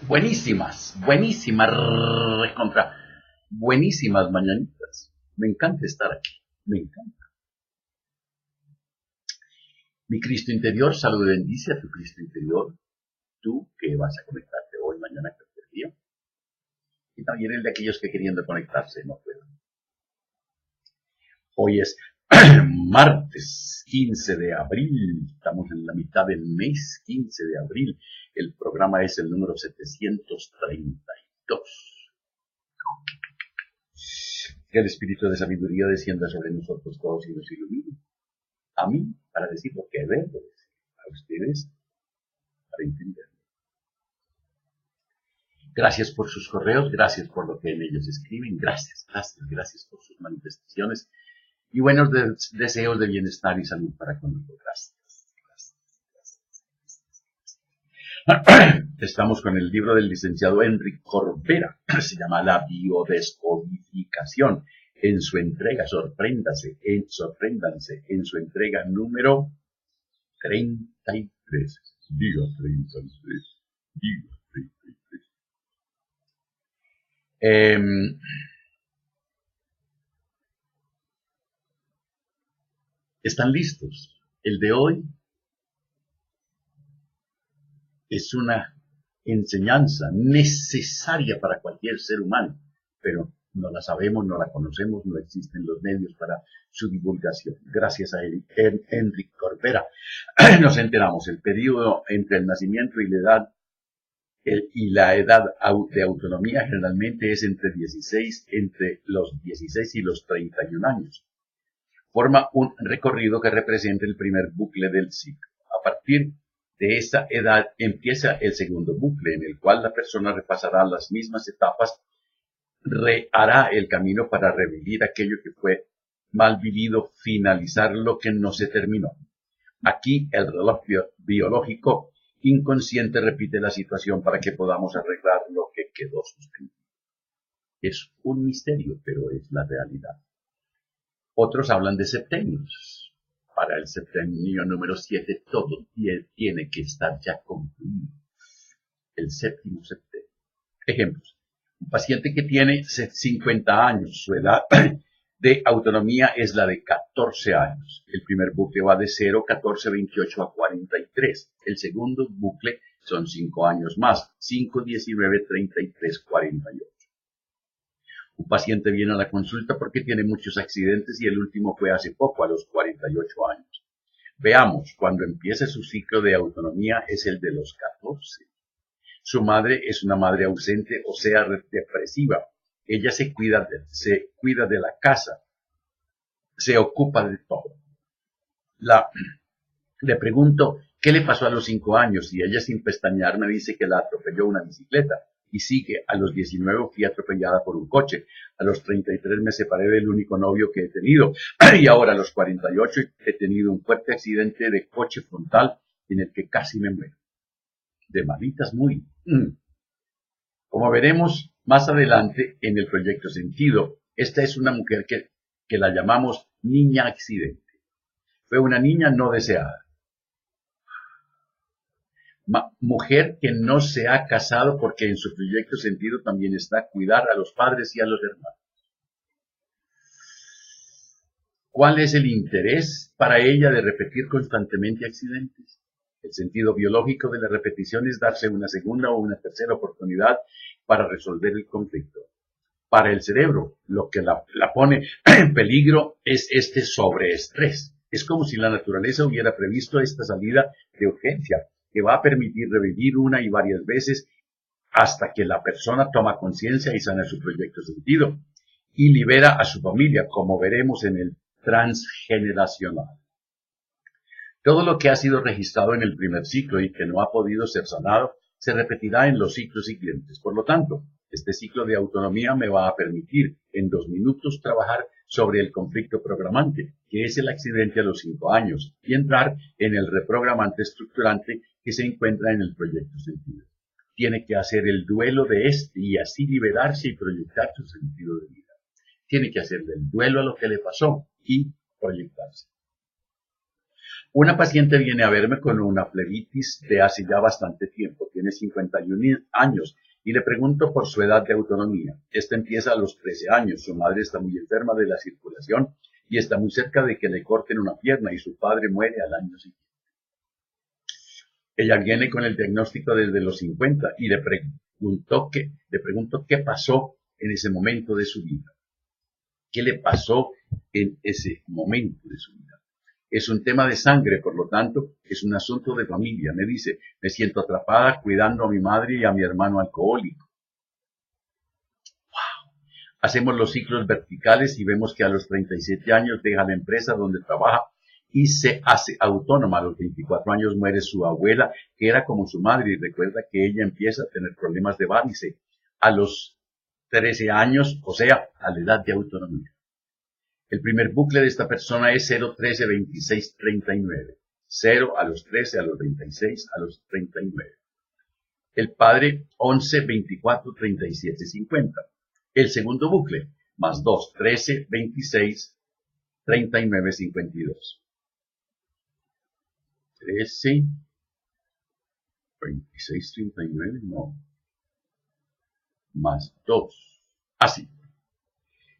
Buenísimas, buenísimas mañanitas. Me encanta estar aquí, me encanta. Mi Cristo interior, salud y bendice a tu Cristo interior, tú que vas a conectarte hoy, mañana, cualquier día. Y también el de aquellos que queriendo conectarse no pueden. Hoy es martes 15 de abril, estamos en la mitad del mes, 15 de abril. El programa es el número 732. Que el espíritu de sabiduría descienda sobre nosotros todos y nos ilumine. A mí, para decir lo que debo decir, a ustedes, para entenderlo. Gracias por sus correos, gracias por lo que en ellos escriben, gracias por sus manifestaciones y buenos deseos de bienestar y salud para con nosotros. Gracias. Estamos con el libro del licenciado Enric Corbera, se llama La biodescodificación. En su entrega, sorpréndanse, en su entrega número 33. Diga 33. ¿Están listos? El de hoy es una enseñanza necesaria para cualquier ser humano, pero no la sabemos, no la conocemos, no existen los medios para su divulgación. Gracias a Enric Corbera nos enteramos. El periodo entre el nacimiento y la edad de autonomía generalmente es entre los 16 y los 31 años. Forma un recorrido que representa el primer bucle del ciclo. A partir de esa edad empieza el segundo bucle, en el cual la persona repasará las mismas etapas, rehará el camino para revivir aquello que fue mal vivido, finalizar lo que no se terminó. Aquí el reloj biológico inconsciente repite la situación para que podamos arreglar lo que quedó suspendido. Es un misterio, pero es la realidad. Otros hablan de septenios. Para el septenio número 7 todo tiene que estar ya concluido. El séptimo septenio. Ejemplos. Un paciente que tiene 50 años, su edad de autonomía es la de 14 años. El primer bucle va de 0, 14, 28 a 43. El segundo bucle son 5 años más. 5, 19, 33, 48. Un paciente viene a la consulta porque tiene muchos accidentes y el último fue hace poco, a los 48 años. Veamos, cuando empieza su ciclo de autonomía es el de los 14. Su madre es una madre ausente, o sea, depresiva. Ella se cuida de la casa, se ocupa de todo. Le pregunto, ¿qué le pasó a los 5 años? Y ella sin pestañear me dice que la atropelló una bicicleta. Y sigue, a los 19 fui atropellada por un coche. A los 33 me separé del único novio que he tenido. Y ahora a los 48 he tenido un fuerte accidente de coche frontal en el que casi me muero. De malitas muy. Como veremos más adelante en el proyecto Sentido, esta es una mujer que la llamamos niña accidente. Fue una niña no deseada. Mujer que no se ha casado porque en su proyecto Sentido también está cuidar a los padres y a los hermanos. ¿Cuál es el interés para ella de repetir constantemente accidentes? El sentido biológico de la repetición es darse una segunda o una tercera oportunidad para resolver el conflicto. Para el cerebro, lo que la pone en peligro es este sobreestrés. Es como si la naturaleza hubiera previsto esta salida de urgencia, que va a permitir revivir una y varias veces hasta que la persona toma conciencia y sana su proyecto Sentido y libera a su familia, como veremos en el transgeneracional. Todo lo que ha sido registrado en el primer ciclo y que no ha podido ser sanado, se repetirá en los ciclos siguientes. Por lo tanto, este ciclo de autonomía me va a permitir en 2 minutos trabajar sobre el conflicto programante, que es el accidente a los 5 años, y entrar en el reprogramante estructurante que se encuentra en el proyecto Sentido. Tiene que hacer el duelo de este y así liberarse y proyectar su sentido de vida. Tiene que hacer el duelo a lo que le pasó y proyectarse. Una paciente viene a verme con una flebitis de hace ya bastante tiempo, tiene 51 años y le pregunto por su edad de autonomía. Esta empieza a los 13 años, su madre está muy enferma de la circulación y está muy cerca de que le corten una pierna y su padre muere al año siguiente. Ella viene con el diagnóstico desde los 50 y le pregunto qué pasó en ese momento de su vida. ¿Qué le pasó en ese momento de su vida? Es un tema de sangre, por lo tanto, es un asunto de familia. Me dice, me siento atrapada cuidando a mi madre y a mi hermano alcohólico. ¡Wow! Hacemos los ciclos verticales y vemos que a los 37 años deja la empresa donde trabaja y se hace autónoma. A los 24 años muere su abuela, que era como su madre, y recuerda que ella empieza a tener problemas de varice a los 13 años, o sea, a la edad de autonomía. El primer bucle de esta persona es 0, 13, 26, 39. 0 a los 13, a los 26, a los 39. El padre 11, 24, 37, 50. El segundo bucle, más 2, 13, 26, 39, 52. 13, 26, 39, no. Más 2. Así.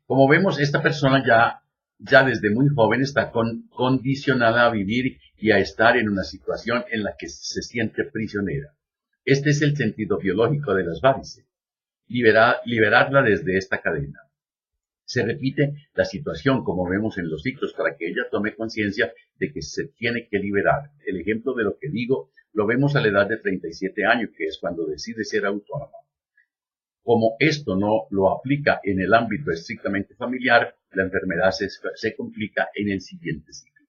Como vemos, esta persona ya desde muy joven está condicionada a vivir y a estar en una situación en la que se siente prisionera. Este es el sentido biológico de las varices. Liberarla desde esta cadena. Se repite la situación como vemos en los ciclos para que ella tome conciencia de que se tiene que liberar. El ejemplo de lo que digo lo vemos a la edad de 37 años, que es cuando decide ser autónoma. Como esto no lo aplica en el ámbito estrictamente familiar, la enfermedad se complica en el siguiente ciclo.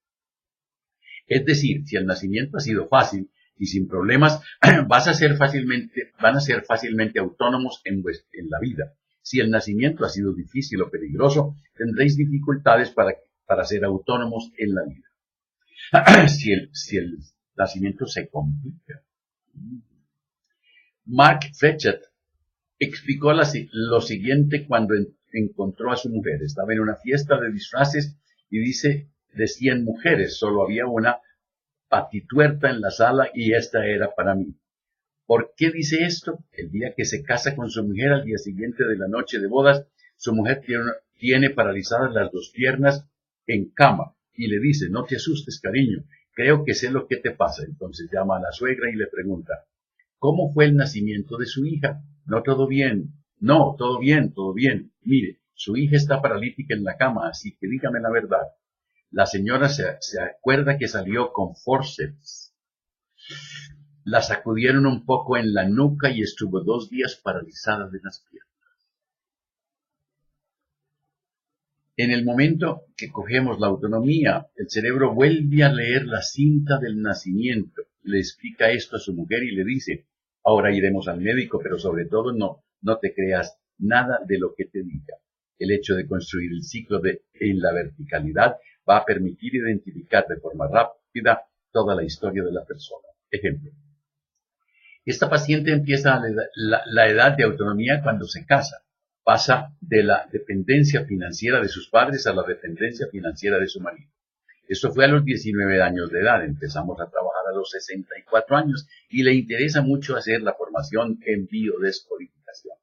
Es decir, si el nacimiento ha sido fácil y sin problemas, van a ser fácilmente autónomos en la vida. Si el nacimiento ha sido difícil o peligroso, tendréis dificultades para ser autónomos en la vida. Si el nacimiento se complica. Mark Fletcher explicó lo siguiente cuando encontró a su mujer. Estaba en una fiesta de disfraces y de 100 mujeres, solo había una patituerta en la sala y esta era para mí. ¿Por qué dice esto? El día que se casa con su mujer, al día siguiente de la noche de bodas, su mujer tiene paralizadas las dos piernas en cama y le dice, no te asustes, cariño, creo que sé lo que te pasa. Entonces llama a la suegra y le pregunta, ¿cómo fue el nacimiento de su hija? No, todo bien. No, todo bien, todo bien. Mire, su hija está paralítica en la cama, así que dígame la verdad. La señora se acuerda que salió con forceps. La sacudieron un poco en la nuca y estuvo 2 días paralizada de las piernas. En el momento que cogemos la autonomía, el cerebro vuelve a leer la cinta del nacimiento. Le explica esto a su mujer y le dice, ahora iremos al médico, pero sobre todo no te creas nada de lo que te diga. El hecho de construir el ciclo en la verticalidad va a permitir identificar de forma rápida toda la historia de la persona. Ejemplo. Esta paciente empieza la edad de autonomía cuando se casa. Pasa de la dependencia financiera de sus padres a la dependencia financiera de su marido. Esto fue a los 19 años de edad. Empezamos a trabajar a los 64 años y le interesa mucho hacer la formación en biodescodificación.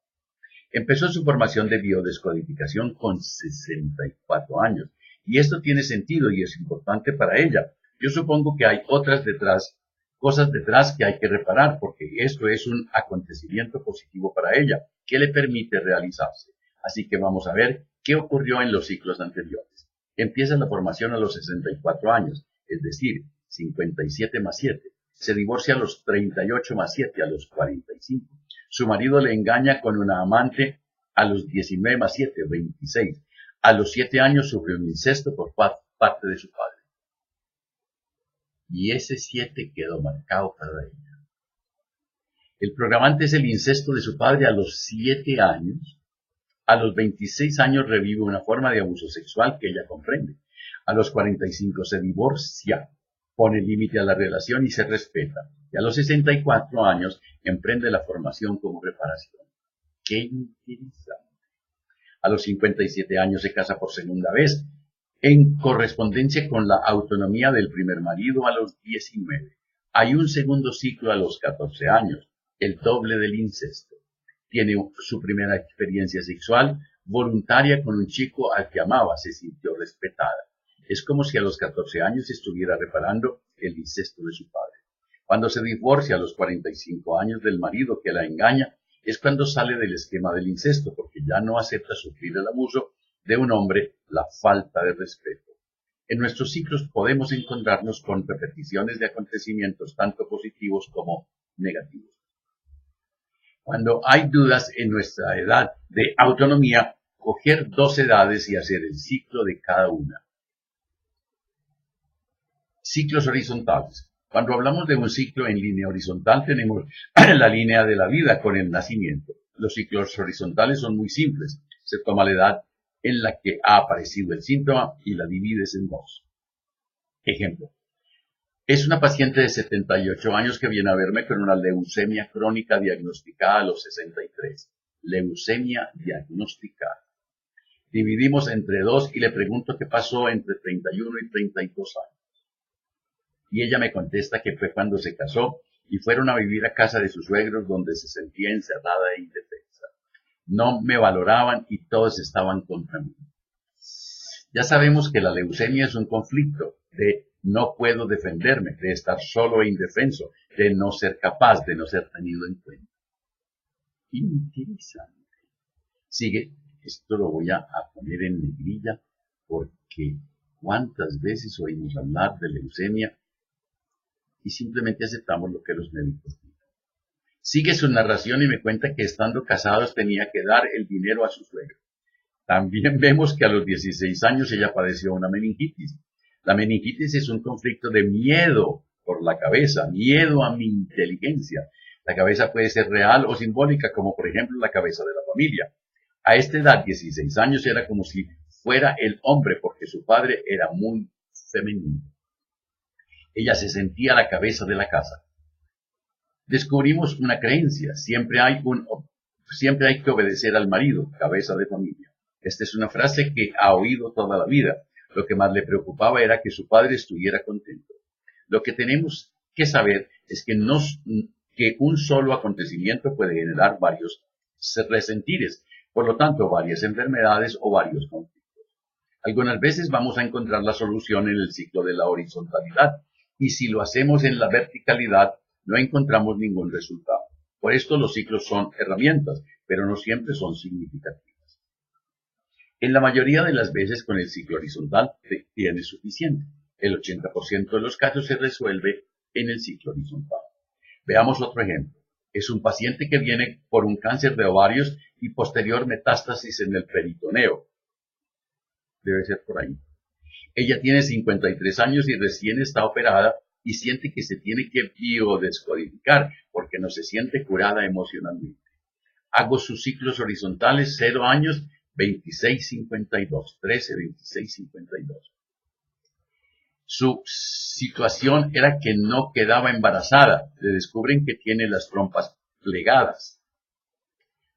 Empezó su formación de biodescodificación con 64 años. Y esto tiene sentido y es importante para ella. Yo supongo que hay cosas detrás que hay que reparar, porque esto es un acontecimiento positivo para ella, que le permite realizarse. Así que vamos a ver qué ocurrió en los ciclos anteriores. Empieza la formación a los 64 años, es decir, 57 más 7. Se divorcia a los 38 más 7, a los 45. Su marido le engaña con una amante a los 19 más 7, 26. A los 7 años sufrió un incesto por parte de su padre. Y ese 7 quedó marcado para ella. El programante es el incesto de su padre a los 7 años. A los 26 años revive una forma de abuso sexual que ella comprende. A los 45 se divorcia, pone límite a la relación y se respeta. Y a los 64 años emprende la formación como reparación. ¡Qué interesante! A los 57 años se casa por segunda vez. En correspondencia con la autonomía del primer marido a los 19, hay un segundo ciclo a los 14 años, el doble del incesto. Tiene su primera experiencia sexual voluntaria con un chico al que amaba, se sintió respetada. Es como si a los 14 años estuviera reparando el incesto de su padre. Cuando se divorcia a los 45 años del marido que la engaña, es cuando sale del esquema del incesto, porque ya no acepta sufrir el abuso de un hombre, la falta de respeto. En nuestros ciclos podemos encontrarnos con repeticiones de acontecimientos tanto positivos como negativos. Cuando hay dudas en nuestra edad de autonomía, coger 2 edades y hacer el ciclo de cada una. Ciclos horizontales. Cuando hablamos de un ciclo en línea horizontal, tenemos la línea de la vida con el nacimiento. Los ciclos horizontales son muy simples. Se toma la edad en la que ha aparecido el síntoma y la divides en 2. Ejemplo. Es una paciente de 78 años que viene a verme con una leucemia crónica diagnosticada a los 63. Leucemia diagnosticada. Dividimos entre 2 y le pregunto qué pasó entre 31 y 32 años. Y ella me contesta que fue cuando se casó y fueron a vivir a casa de sus suegros donde se sentía encerrada e indefensa. No me valoraban y todos estaban contra mí. Ya sabemos que la leucemia es un conflicto de no puedo defenderme, de estar solo e indefenso, de no ser capaz, de no ser tenido en cuenta. Interesante. Sigue, esto lo voy a poner en negrilla porque cuántas veces oímos hablar de leucemia y simplemente aceptamos lo que los médicos dicen. Sigue su narración y me cuenta que estando casados tenía que dar el dinero a su suegro. También vemos que a los 16 años ella padeció una meningitis. La meningitis es un conflicto de miedo por la cabeza, miedo a mi inteligencia. La cabeza puede ser real o simbólica, como por ejemplo la cabeza de la familia. A esta edad, 16 años, era como si fuera el hombre, porque su padre era muy femenino. Ella se sentía la cabeza de la casa. Descubrimos una creencia, siempre hay que obedecer al marido, cabeza de familia. Esta es una frase que ha oído toda la vida. Lo que más le preocupaba era que su padre estuviera contento. Lo que tenemos que saber es que un solo acontecimiento puede generar varios resentires, por lo tanto varias enfermedades o varios conflictos. Algunas veces vamos a encontrar la solución en el ciclo de la horizontalidad, y si lo hacemos en la verticalidad, no encontramos ningún resultado. Por esto los ciclos son herramientas, pero no siempre son significativas. En la mayoría de las veces con el ciclo horizontal tiene suficiente. El 80% de los casos se resuelve en el ciclo horizontal. Veamos otro ejemplo. Es un paciente que viene por un cáncer de ovarios y posterior metástasis en el peritoneo. Debe ser por ahí. Ella tiene 53 años y recién está operada y siente que se tiene que biodescodificar porque no se siente curada emocionalmente. Hago sus ciclos horizontales 0 años, 26-52, 13-26-52. Su situación era que no quedaba embarazada. Le descubren que tiene las trompas plegadas.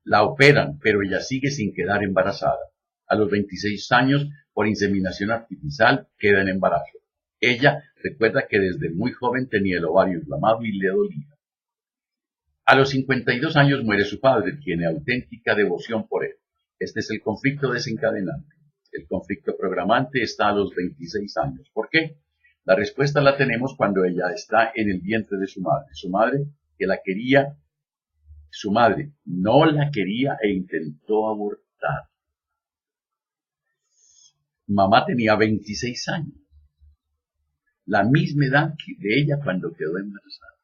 La operan, pero ella sigue sin quedar embarazada. A los 26 años, por inseminación artificial, queda en embarazo. Ella recuerda que desde muy joven tenía el ovario inflamado y le dolía. A los 52 años muere su padre, tiene auténtica devoción por él. Este es el conflicto desencadenante. El conflicto programante está a los 26 años. ¿Por qué? La respuesta la tenemos cuando ella está en el vientre de su madre. Su madre, que la quería, su madre no la quería e intentó abortar. Mamá tenía 26 años. La misma edad de ella cuando quedó embarazada.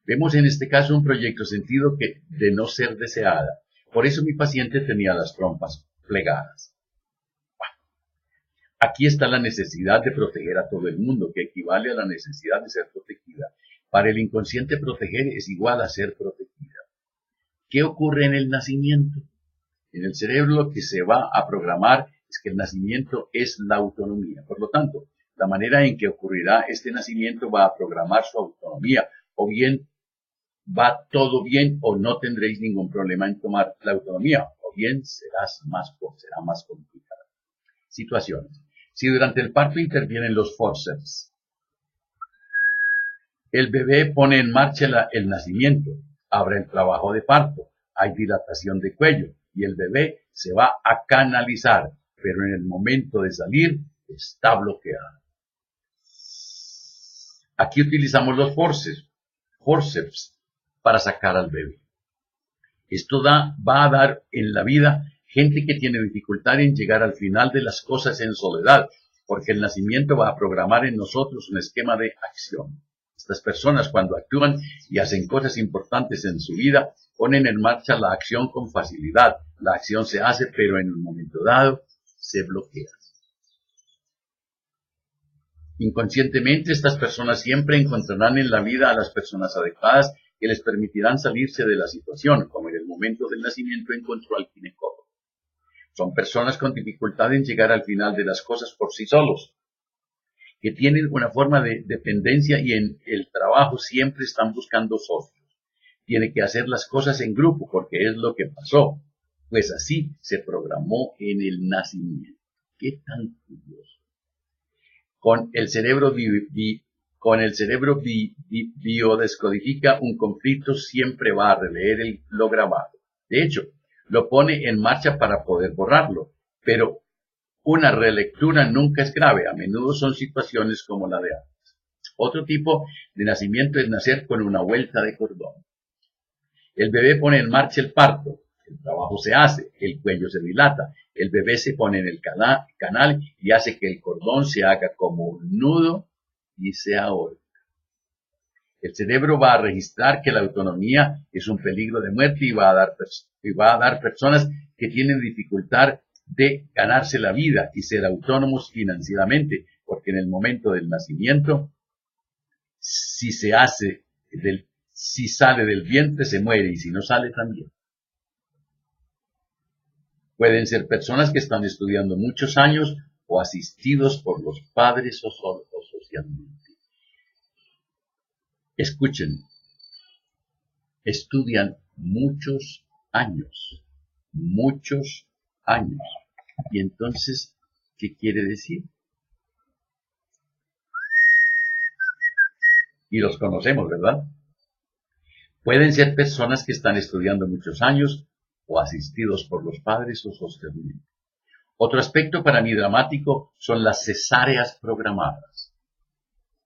Vemos en este caso un proyecto sentido de no ser deseada. Por eso mi paciente tenía las trompas plegadas. Bueno, aquí está la necesidad de proteger a todo el mundo, que equivale a la necesidad de ser protegida. Para el inconsciente, proteger es igual a ser protegida. ¿Qué ocurre en el nacimiento? En el cerebro lo que se va a programar es que el nacimiento es la autonomía. Por lo tanto, la manera en que ocurrirá este nacimiento va a programar su autonomía. O bien va todo bien o no tendréis ningún problema en tomar la autonomía. O bien será más complicado. situaciones. Si durante el parto intervienen los forceps, el bebé pone en marcha el nacimiento, abre el trabajo de parto, hay dilatación de cuello y el bebé se va a canalizar, pero en el momento de salir está bloqueado. Aquí utilizamos los forceps para sacar al bebé. Esto va a dar en la vida gente que tiene dificultad en llegar al final de las cosas en soledad, porque el nacimiento va a programar en nosotros un esquema de acción. Estas personas, cuando actúan y hacen cosas importantes en su vida, ponen en marcha la acción con facilidad. La acción se hace, pero en un momento dado se bloquea. Inconscientemente, estas personas siempre encontrarán en la vida a las personas adecuadas que les permitirán salirse de la situación, como en el momento del nacimiento encontró al ginecólogo. Son personas con dificultad en llegar al final de las cosas por sí solos, que tienen una forma de dependencia y en el trabajo siempre están buscando socios. Tiene que hacer las cosas en grupo porque es lo que pasó, pues así se programó en el nacimiento. ¿Qué tan curioso? Con el cerebro biodescodifica un conflicto, siempre va a releer lo grabado. De hecho, lo pone en marcha para poder borrarlo, pero una relectura nunca es grave, a menudo son situaciones como la de antes. Otro tipo de nacimiento es nacer con una vuelta de cordón. El bebé pone en marcha el parto, el trabajo se hace, el cuello se dilata, el bebé se pone en el canal y hace que el cordón se haga como un nudo y se ahorca. El cerebro va a registrar que la autonomía es un peligro de muerte y va a dar personas que tienen dificultad de ganarse la vida y ser autónomos financieramente, porque en el momento del nacimiento, si sale del vientre se muere y si no sale también. Pueden ser personas que están estudiando muchos años o asistidos por los padres o socialmente. Escuchen, estudian muchos años. Y entonces, ¿qué quiere decir? Y los conocemos, ¿verdad? Pueden ser personas que están estudiando muchos años o asistidos por los padres o socialmente. Otro aspecto para mí dramático son las cesáreas programadas.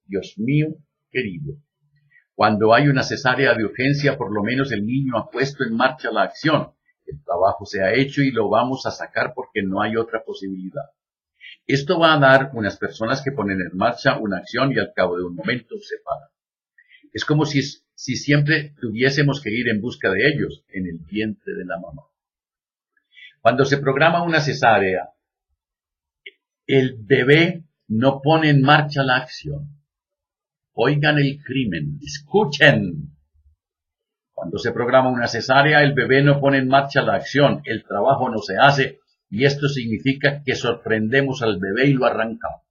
Dios mío, querido. Cuando hay una cesárea de urgencia, por lo menos el niño ha puesto en marcha la acción. El trabajo se ha hecho y lo vamos a sacar porque no hay otra posibilidad. Esto va a dar unas personas que ponen en marcha una acción y al cabo de un momento se paran. Es como si siempre tuviésemos que ir en busca de ellos en el vientre de la mamá. Cuando se programa una cesárea, el bebé no pone en marcha la acción. Oigan el crimen, escuchen. Cuando se programa una cesárea, el bebé no pone en marcha la acción, el trabajo no se hace, y esto significa que sorprendemos al bebé y lo arrancamos.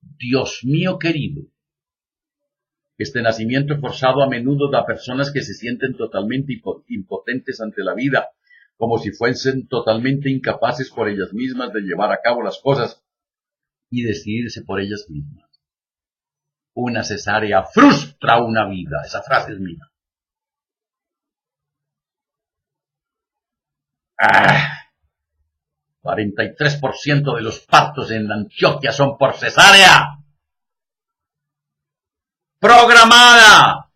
Dios mío querido, este nacimiento forzado a menudo da personas que se sienten totalmente impotentes ante la vida, como si fuesen totalmente incapaces por ellas mismas de llevar a cabo las cosas y decidirse por ellas mismas. Una cesárea frustra una vida. Esa frase es mía. 43% de los partos en Antioquia son por cesárea. Programada.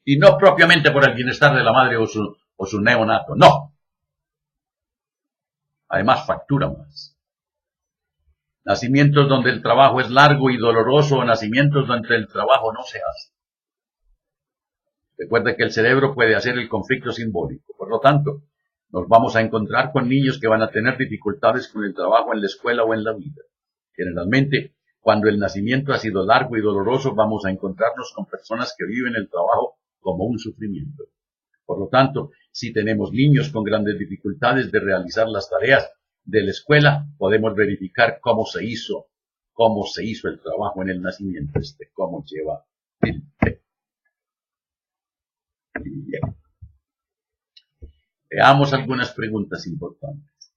Y no propiamente por el bienestar de la madre o su neonato. No. Además factura más. Nacimientos donde el trabajo es largo y doloroso o nacimientos donde el trabajo no se hace. Recuerda que el cerebro puede hacer el conflicto simbólico. Por lo tanto, nos vamos a encontrar con niños que van a tener dificultades con el trabajo en la escuela o en la vida. Generalmente, cuando el nacimiento ha sido largo y doloroso, vamos a encontrarnos con personas que viven el trabajo como un sufrimiento. Por lo tanto, si tenemos niños con grandes dificultades de realizar las tareas de la escuela, podemos verificar cómo se hizo el trabajo en el nacimiento, cómo lleva el té. Bien. Veamos algunas preguntas importantes.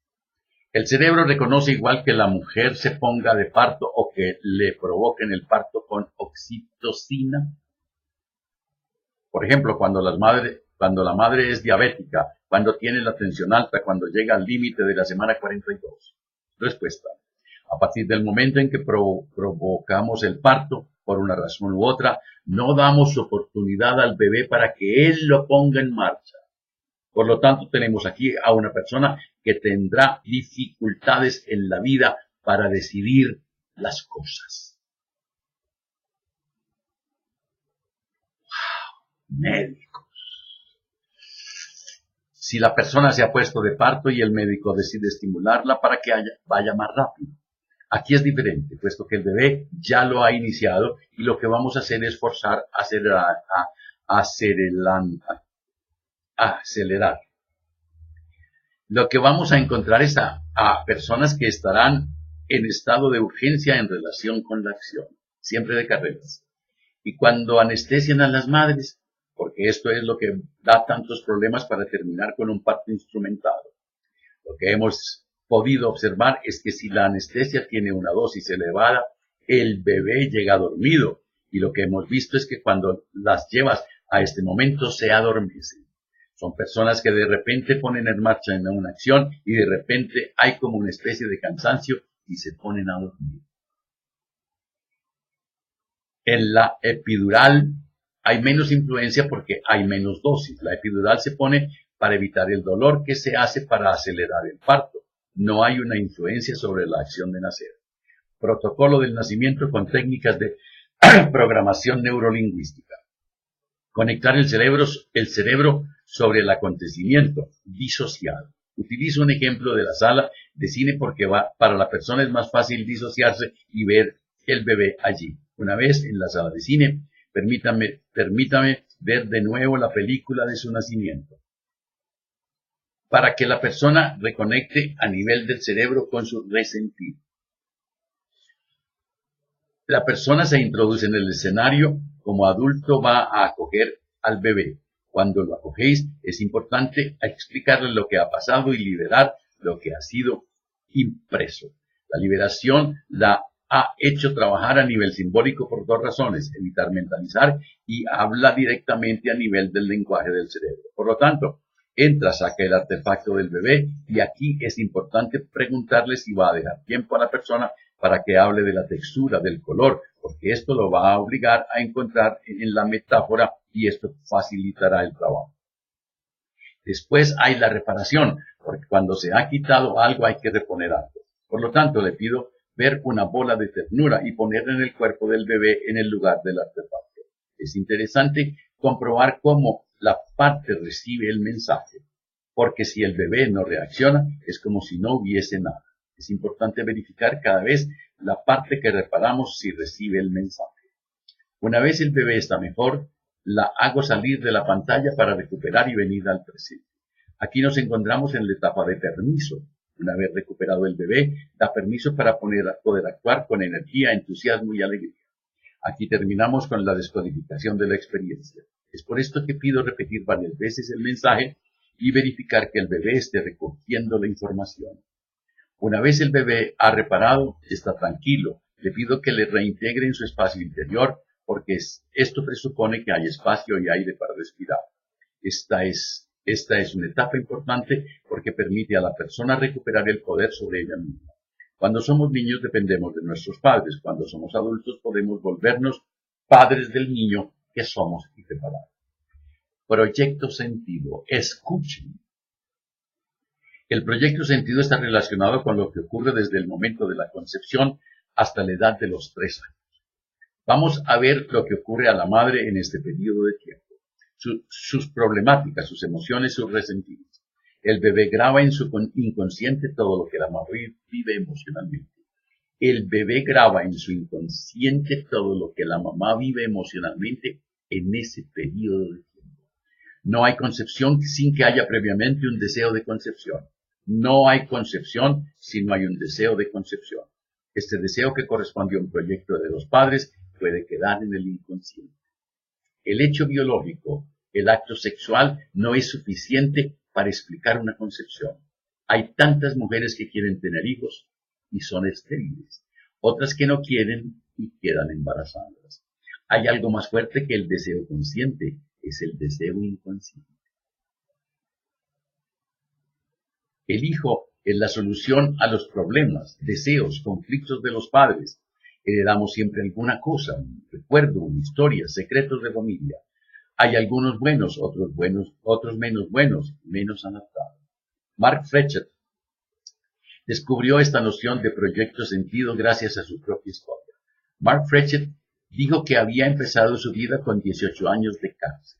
El cerebro reconoce igual que la mujer se ponga de parto o que le provoquen el parto con oxitocina. Por ejemplo, cuando la madre es diabética, cuando tiene la tensión alta, cuando llega al límite de la semana 42. Respuesta. A partir del momento en que provocamos el parto, por una razón u otra, no damos oportunidad al bebé para que él lo ponga en marcha. Por lo tanto, tenemos aquí a una persona que tendrá dificultades en la vida para decidir las cosas. ¡Wow! Médicos. Si la persona se ha puesto de parto y el médico decide estimularla para que vaya más rápido. Aquí es diferente, puesto que el bebé ya lo ha iniciado y lo que vamos a hacer es forzar a acelerar. Lo que vamos a encontrar es a personas que estarán en estado de urgencia en relación con la acción, siempre de carreras. Y cuando anestesian a las madres, porque esto es lo que da tantos problemas para terminar con un parto instrumentado, lo que hemos podido observar es que si la anestesia tiene una dosis elevada, el bebé llega dormido. Y lo que hemos visto es que cuando las llevas a este momento se adormecen. Son personas que de repente ponen en marcha en una acción y de repente hay como una especie de cansancio y se ponen a dormir. En la epidural hay menos influencia porque hay menos dosis. La epidural se pone para evitar el dolor que se hace para acelerar el parto. No hay una influencia sobre la acción de nacer. Protocolo del nacimiento con técnicas de programación neurolingüística. Conectar el cerebro sobre el acontecimiento, disociado. Utilizo un ejemplo de la sala de cine porque para la persona es más fácil disociarse y ver el bebé allí. Una vez en la sala de cine, permítame ver de nuevo la película de su nacimiento, para que la persona reconecte a nivel del cerebro con su resentido. La persona se introduce en el escenario, como adulto va a acoger al bebé. Cuando lo acogéis, es importante explicarle lo que ha pasado y liberar lo que ha sido impreso. La liberación la ha hecho trabajar a nivel simbólico por dos razones: evitar mentalizar y habla directamente a nivel del lenguaje del cerebro. Por lo tanto, entra, saca el artefacto del bebé y aquí es importante preguntarle si va a dejar tiempo a la persona para que hable de la textura, del color, porque esto lo va a obligar a encontrar en la metáfora y esto facilitará el trabajo. Después hay la reparación, porque cuando se ha quitado algo hay que reponer algo. Por lo tanto, le pido ver una bola de ternura y ponerla en el cuerpo del bebé en el lugar del artefacto. Es interesante comprobar cómo la parte recibe el mensaje, porque si el bebé no reacciona, es como si no hubiese nada. Es importante verificar cada vez la parte que reparamos si recibe el mensaje. Una vez el bebé está mejor, la hago salir de la pantalla para recuperar y venir al presente. Aquí nos encontramos en la etapa de permiso. Una vez recuperado el bebé, da permiso para poder actuar con energía, entusiasmo y alegría. Aquí terminamos con la descodificación de la experiencia. Es por esto que pido repetir varias veces el mensaje y verificar que el bebé esté recogiendo la información. Una vez el bebé ha reparado, está tranquilo. Le pido que le reintegre en su espacio interior, porque esto presupone que hay espacio y aire para respirar. Esta es una etapa importante porque permite a la persona recuperar el poder sobre ella misma. Cuando somos niños dependemos de nuestros padres. Cuando somos adultos podemos volvernos padres del niño que somos y preparar. Proyecto sentido. Escuchen. El proyecto sentido está relacionado con lo que ocurre desde el momento de la concepción hasta la edad de los 3 años. Vamos a ver lo que ocurre a la madre en este periodo de tiempo. Sus problemáticas, sus emociones, sus resentimientos. El bebé graba en su inconsciente todo lo que la mamá vive emocionalmente. El bebé graba en su inconsciente todo lo que la mamá vive emocionalmente en ese periodo de tiempo. No hay concepción sin que haya previamente un deseo de concepción. No hay concepción si no hay un deseo de concepción. Este deseo, que corresponde a un proyecto de los padres, puede quedar en el inconsciente. El hecho biológico, el acto sexual, no es suficiente para explicar una concepción. Hay tantas mujeres que quieren tener hijos y son estériles, otras que no quieren y quedan embarazadas. Hay algo más fuerte que el deseo consciente, es el deseo inconsciente. El hijo es la solución a los problemas, deseos, conflictos de los padres. Heredamos siempre alguna cosa, un recuerdo, una historia, secretos de familia. Hay algunos buenos, otros menos buenos, menos adaptados. Mark Fletcher descubrió esta noción de proyecto sentido gracias a su propia historia. Mark Fletcher dijo que había empezado su vida con 18 años de cáncer.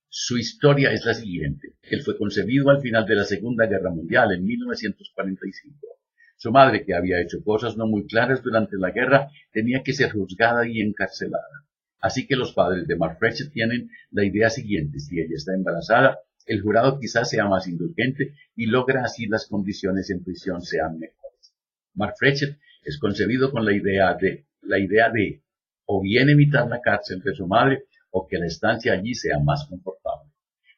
Su historia es la siguiente. Él fue concebido al final de la Segunda Guerra Mundial, en 1945. Su madre, que había hecho cosas no muy claras durante la guerra, tenía que ser juzgada y encarcelada. Así que los padres de Mark Fletcher tienen la idea siguiente. Si ella está embarazada, el jurado quizás sea más indulgente y logra así las condiciones en prisión sean mejores. Mark Fletcher es concebido con la idea de o bien evitar la cárcel de su madre o que la estancia allí sea más confortable.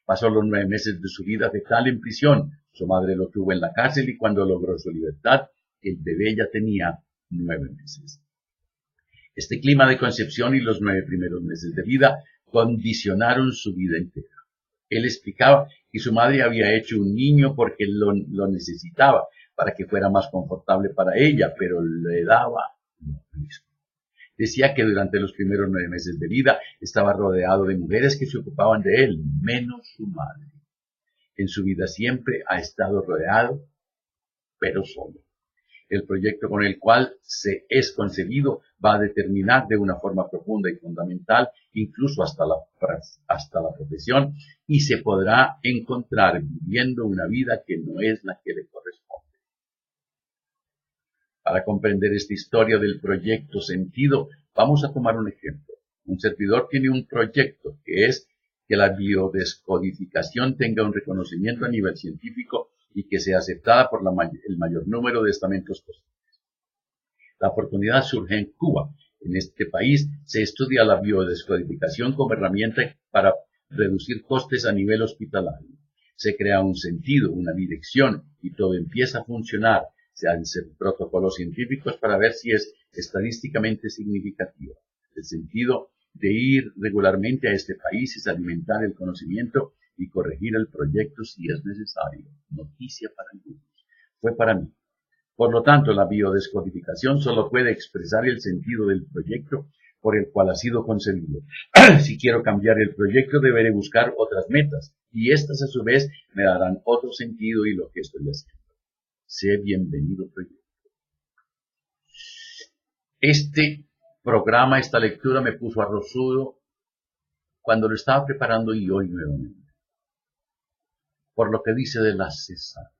Pasó los 9 meses de su vida fetal en prisión. Su madre lo tuvo en la cárcel y cuando logró su libertad, el bebé ya tenía 9 meses. Este clima de concepción y los 9 primeros meses de vida condicionaron su vida entera. Él explicaba que su madre había hecho un niño porque lo necesitaba, para que fuera más confortable para ella, pero le daba lo mismo. Decía que durante los primeros 9 meses de vida estaba rodeado de mujeres que se ocupaban de él, menos su madre. En su vida siempre ha estado rodeado, pero solo. El proyecto con el cual se es concebido va a determinar de una forma profunda y fundamental, incluso hasta la profesión, y se podrá encontrar viviendo una vida que no es la que le corresponde. Para comprender esta historia del proyecto sentido, vamos a tomar un ejemplo. Un servidor tiene un proyecto que es que la biodescodificación tenga un reconocimiento a nivel científico y que sea aceptada por el mayor número de estamentos posibles. La oportunidad surge en Cuba. En este país se estudia la biodescodificación como herramienta para reducir costes a nivel hospitalario. Se crea un sentido, una dirección y todo empieza a funcionar. Se hacen protocolos científicos para ver si es estadísticamente significativo. El sentido de ir regularmente a este país es alimentar el conocimiento y corregir el proyecto si es necesario. Noticia para algunos. Fue para mí. Por lo tanto, la biodescodificación solo puede expresar el sentido del proyecto por el cual ha sido concebido. Si quiero cambiar el proyecto, deberé buscar otras metas, y estas a su vez me darán otro sentido y lo que estoy haciendo. Sé bienvenido proyecto. Este programa, esta lectura me puso arrozudo cuando lo estaba preparando y hoy nuevamente. Por lo que dice de la cesárea.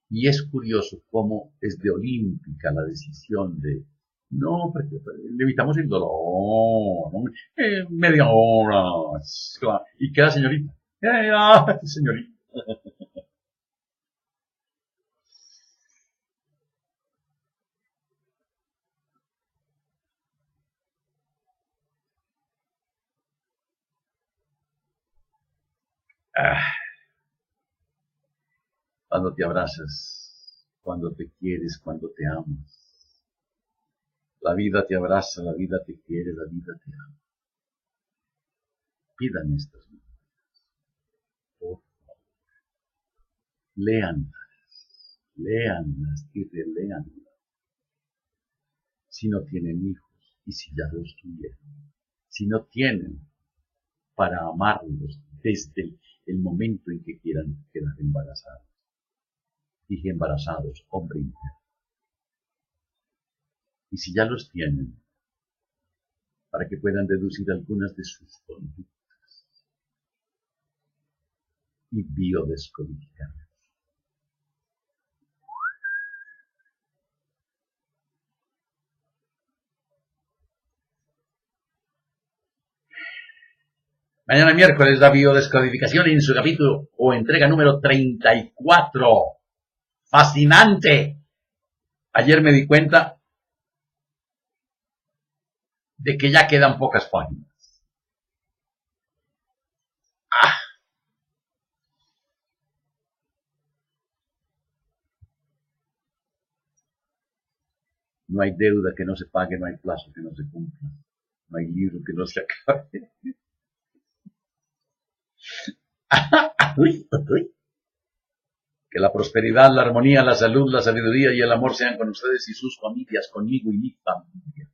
Y es curioso cómo es de olímpica la decisión de, no, porque le evitamos el dolor, ¿no? Media hora, y queda señorita. Señorita. Cuando te abrazas, cuando te quieres, cuando te amas. La vida te abraza, la vida te quiere, la vida te ama. Pidan estas memorias, por favor. Léanlas y releanlas. Si no tienen hijos y si ya los tuvieron. Si no tienen para amarlos desde el momento en que quieran quedar embarazados. Dije embarazados, hombre y mujer. Y si ya los tienen, para que puedan deducir algunas de sus conductas y biodescodificar. Mañana miércoles la biodescodificación en su capítulo o entrega número 34. Fascinante. Ayer me di cuenta de que ya quedan pocas páginas. No hay deuda que no se pague, no hay plazo que no se cumpla, no hay libro que no se acabe. Uy, uy. Que la prosperidad, la armonía, la salud, la sabiduría y el amor sean con ustedes y sus familias, conmigo y mi familia.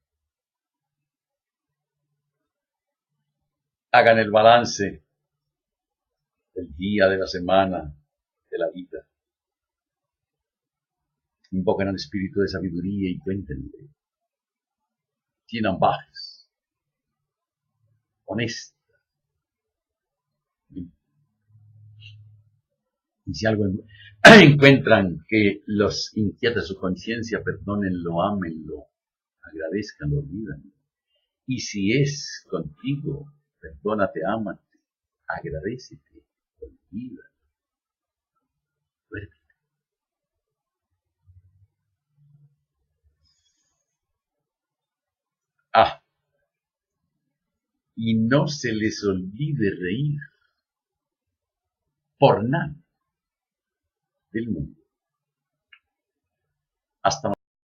Hagan el balance del día, de la semana, de la vida. Invoquen al espíritu de sabiduría y cuéntenle. Tienen bajes, honesta. Y si algo encuentran que los inquieta su conciencia, perdónenlo, ámenlo, agradezcanlo, olvídenlo. Y si es contigo, perdónate, ámate, agradécete, olvídalo, duérmete. Y no se les olvide reír por nada del mundo. Hasta mañana.